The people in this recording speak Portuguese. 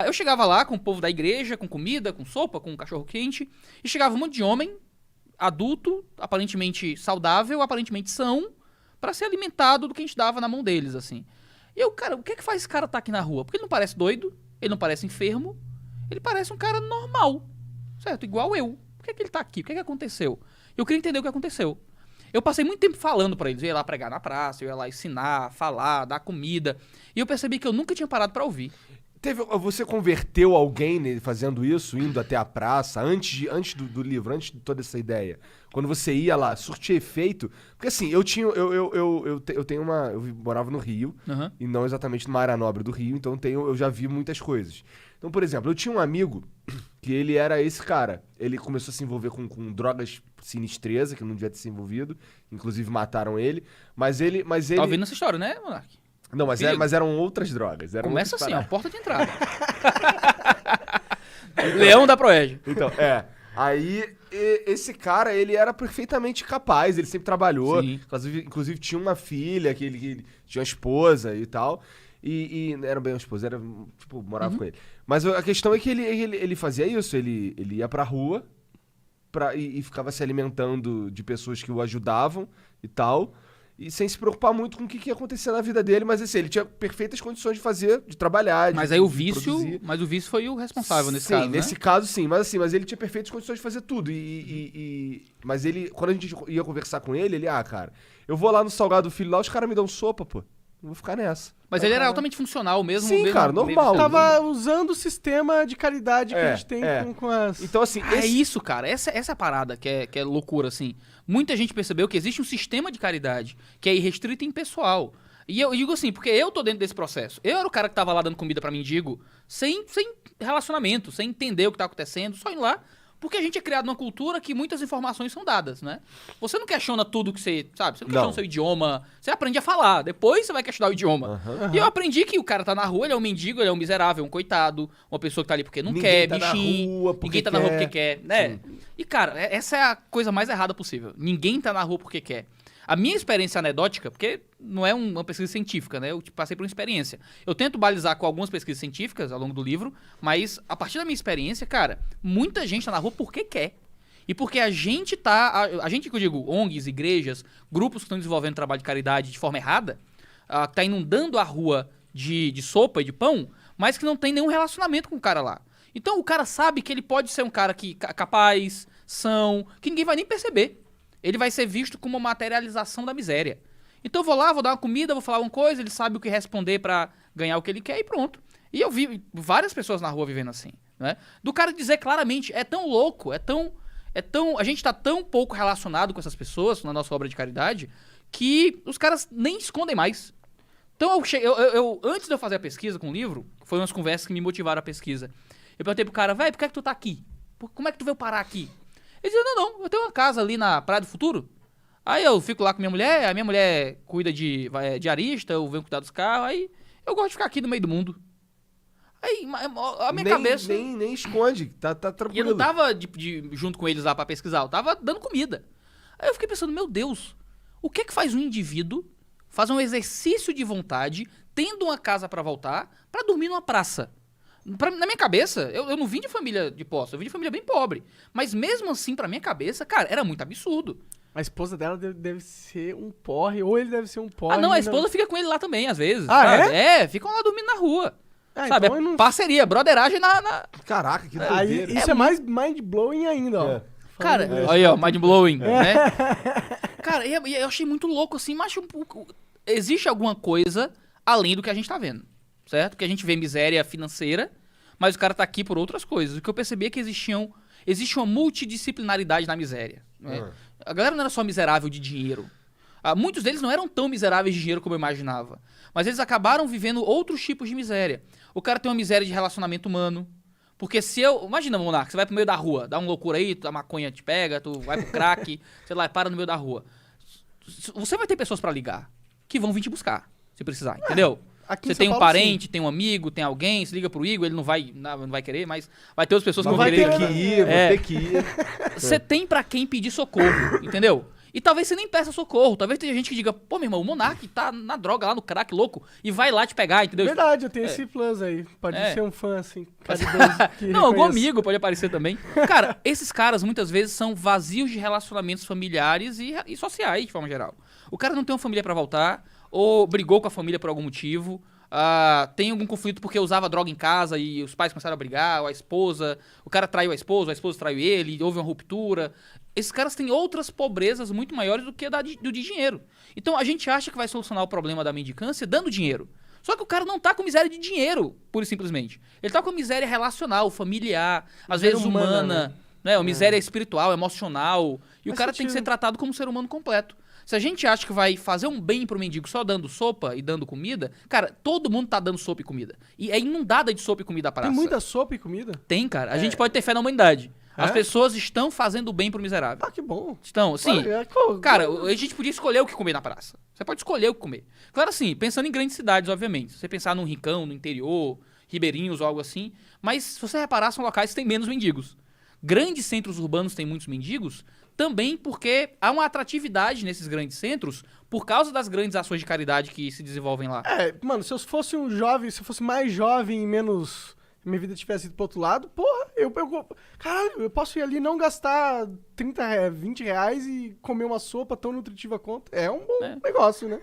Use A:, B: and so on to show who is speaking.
A: Eu chegava lá com o povo da igreja, com comida, com sopa, com cachorro quente, e chegava um monte de homem, adulto, aparentemente saudável, aparentemente são, pra ser alimentado do que a gente dava na mão deles, assim. E eu, cara, o que é que faz esse cara estar aqui na rua? Porque ele não parece doido, ele não parece enfermo, ele parece um cara normal, certo? Igual eu. Por que é que ele tá aqui? O que é que aconteceu? Eu queria entender o que aconteceu. Eu passei muito tempo falando pra eles, eu ia lá pregar na praça, eu ia lá ensinar, falar, dar comida, e eu percebi que eu nunca tinha parado pra ouvir.
B: Você converteu alguém fazendo isso, indo até a praça, antes do livro, antes de toda essa ideia? Quando você ia lá, surtia efeito? Porque assim, eu tenho uma... Eu morava no Rio,
A: Uhum.
B: e não exatamente numa área nobre do Rio, então eu já vi muitas coisas. Então, por exemplo, eu tinha um amigo que ele era esse cara. Ele começou a se envolver com drogas sinistreza, que não devia ter se envolvido. Inclusive mataram ele. Mas ele...
A: Tá ouvindo essa história, né, Monark?
B: Não, mas eram outras drogas.
A: Começa assim, ó, porta de entrada. Leão da Proerd.
B: Então, Aí, esse cara, ele era perfeitamente capaz, ele sempre trabalhou.
A: Sim.
B: Inclusive tinha uma filha, que ele tinha uma esposa e tal. E não era bem uma esposa, era, tipo, morava com ele. Mas a questão é que ele fazia isso, ele ia pra rua e ficava se alimentando de pessoas que o ajudavam e tal. E sem se preocupar muito com o que ia acontecer na vida dele, mas assim, ele tinha perfeitas condições de trabalhar,
A: Mas aí o vício foi o responsável nesse caso, né?
B: Nesse caso sim, mas ele tinha perfeitas condições de fazer tudo. Mas ele, quando a gente ia conversar com ele, cara, eu vou lá no Salgado Filho lá, os caras me dão sopa, pô. Não vou ficar nessa.
A: Mas ele era altamente funcional mesmo.
B: Sim, cara, normal.
C: Tava usando o sistema de caridade que a gente tem com as...
B: Então, assim...
A: É isso, cara. Essa é a parada que é loucura, assim. Muita gente percebeu que existe um sistema de caridade que é irrestrito e impessoal. E eu digo assim, porque eu tô dentro desse processo. Eu era o cara que tava lá dando comida pra mendigo sem relacionamento, sem entender o que tá acontecendo, só indo lá. Porque a gente é criado numa cultura que muitas informações são dadas, né? Você não questiona tudo que você... Sabe? Você não questiona o seu idioma. Você aprende a falar. Depois você vai questionar o idioma. E eu aprendi que o cara tá na rua, ele é um mendigo, ele é um miserável, um coitado. Uma pessoa que tá ali porque não quer, bichinho. Ninguém tá na rua porque quer, né? Sim. E, cara, essa é a coisa mais errada possível. Ninguém tá na rua porque quer. A minha experiência anedótica, porque não é uma pesquisa científica, né? Eu passei por uma experiência. Eu tento balizar com algumas pesquisas científicas ao longo do livro, mas a partir da minha experiência, cara, muita gente tá na rua porque quer. E porque a gente tá... A gente que eu digo, ONGs, igrejas, grupos que estão desenvolvendo trabalho de caridade de forma errada, tá inundando a rua de sopa e de pão, mas que não tem nenhum relacionamento com o cara lá. Então o cara sabe que ele pode ser um cara capaz, são, que ninguém vai nem perceber. Ele vai ser visto como uma materialização da miséria. Então eu vou lá, vou dar uma comida, vou falar uma coisa, ele sabe o que responder pra ganhar o que ele quer e pronto. E eu vi várias pessoas na rua vivendo assim, né? Do cara dizer claramente, é tão louco, a gente tá tão pouco relacionado com essas pessoas na nossa obra de caridade que os caras nem escondem mais. Então antes de eu fazer a pesquisa com o livro, foi umas conversas que me motivaram a pesquisa. Eu perguntei pro cara, velho, por que é que tu tá aqui? Como é que tu veio parar aqui? Ele dizia, não, eu tenho uma casa ali na Praia do Futuro. Aí eu fico lá com minha mulher, a minha mulher cuida de diarista, eu venho cuidar dos carros, aí eu gosto de ficar aqui no meio do mundo. Aí a minha cabeça...
B: Nem esconde, tá tranquilo.
A: E eu não tava junto com eles lá pra pesquisar, eu tava dando comida. Aí eu fiquei pensando, meu Deus, o que faz um indivíduo fazer um exercício de vontade, tendo uma casa pra voltar, pra dormir numa praça? Na minha cabeça, eu não vim de família de posse, eu vim de família bem pobre. Mas mesmo assim, pra minha cabeça, cara, era muito absurdo.
C: A esposa dela deve ser um porre, ou ele deve ser um porre.
A: Ah, não, a esposa fica com ele lá também, às vezes.
C: Ah,
A: sabe? Ficam lá dormindo na rua. Sabe,
C: então
A: não... parceria, broderagem
B: Caraca, que doideira.
C: Aí, isso é mais mind-blowing ainda, ó.
A: Cara, aí ó, mind-blowing, né? Cara, e eu achei muito louco assim, mas existe alguma coisa além do que a gente tá vendo, certo? Porque a gente vê miséria financeira, mas o cara tá aqui por outras coisas. O que eu percebi é que existe uma multidisciplinaridade na miséria, né? A galera não era só miserável de dinheiro. Muitos deles não eram tão miseráveis de dinheiro como eu imaginava. Mas eles acabaram vivendo outros tipos de miséria. O cara tem uma miséria de relacionamento humano. Porque imagina, Monarca, você vai pro meio da rua, dá uma loucura aí, a maconha te pega, tu vai pro crack, sei lá, para no meio da rua. Você vai ter pessoas pra ligar que vão vir te buscar, se precisar, entendeu? Você tem um parente, tem um amigo, tem alguém, se liga pro Igor, ele não vai querer, mas vai ter outras pessoas que vão querer.
B: Vou ter que ir.
A: Você tem pra quem pedir socorro, entendeu? E talvez você nem peça socorro. Talvez tenha gente que diga, pô, meu irmão, o Monark tá na droga lá, no crack louco, e vai lá te pegar, entendeu?
C: Verdade, eu tenho esse plus aí. Pode ser um fã, assim, caridoso. Que
A: Não, algum
C: reconheça.
A: amigo pode aparecer também. Cara, esses caras muitas vezes são vazios de relacionamentos familiares e sociais, de forma geral. O cara não tem uma família pra voltar, ou brigou com a família por algum motivo, tem algum conflito porque usava droga em casa e os pais começaram a brigar, ou a esposa, o cara traiu a esposa traiu ele, houve uma ruptura. Esses caras têm outras pobrezas muito maiores do que do de dinheiro. Então a gente acha que vai solucionar o problema da mendicância dando dinheiro. Só que o cara não tá com miséria de dinheiro, pura e simplesmente. Ele tá com miséria relacional, familiar, às vezes humana, né? Uma miséria espiritual, emocional. E o cara tem que ser tratado como um ser humano completo. Se a gente acha que vai fazer um bem pro mendigo só dando sopa e dando comida, cara, todo mundo tá dando sopa e comida. E é inundada de sopa e comida a praça.
C: Tem muita sopa e comida?
A: Tem, cara. A gente pode ter fé na humanidade. As pessoas estão fazendo o bem pro miserável.
C: Ah, que bom.
A: Então, assim, cara, a gente podia escolher o que comer na praça. Você pode escolher o que comer. Claro, assim, pensando em grandes cidades, obviamente. Se você pensar num rincão, no interior, ribeirinhos ou algo assim. Mas, se você reparar, são locais que têm menos mendigos. Grandes centros urbanos têm muitos mendigos, também porque há uma atratividade nesses grandes centros por causa das grandes ações de caridade que se desenvolvem lá.
C: Mano, se eu fosse um jovem, se eu fosse mais jovem e menos... minha vida tivesse ido pro outro lado, porra, caralho, eu posso ir ali e não gastar 20 reais e comer uma sopa tão nutritiva quanto. É um bom negócio, né?